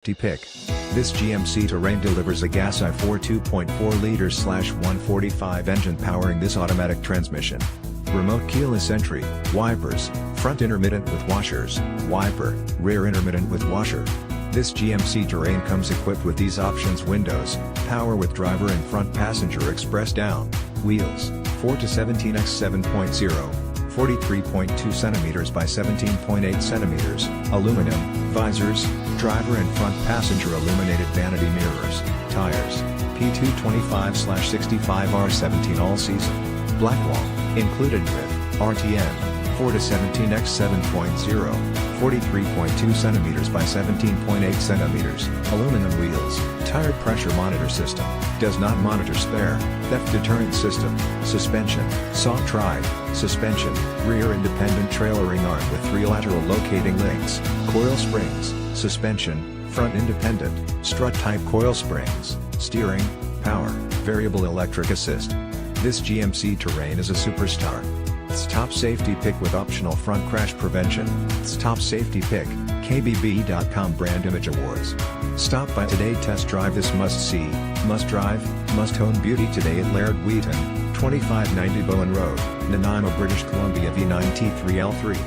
Pick. This GMC Terrain delivers a gas i4 2.4 liters/145 engine powering this automatic transmission. Remote keyless entry, wipers, front intermittent with washers, wiper, rear intermittent with washer. This GMC Terrain comes equipped with these options: windows, power with driver and front passenger express down, wheels, 4 to 17 x 7.0, 43.2 cm by 17.8 cm, aluminum, visors, driver and front passenger illuminated vanity mirrors, tires, P225/65R17 all season, blackwall, included with, RTN, 4 to 17 x 7.0, 43.2 cm by 17.8 cm, aluminum wheels, tire pressure monitor system, does not monitor spare, theft deterrent system, suspension, soft ride, suspension, rear independent trailering arm with 3 lateral locating links, coil springs, suspension, front independent, strut type coil springs, steering, power, variable electric assist. This GMC Terrain is a superstar. It's Top Safety Pick with optional front crash prevention. It's Top Safety Pick, KBB.com Brand Image Awards. Stop by today, test drive this must-see, must-drive, must-own beauty today at Laird Wheaton, 2590 Bowen Road, Nanaimo, British Columbia V9T3L3.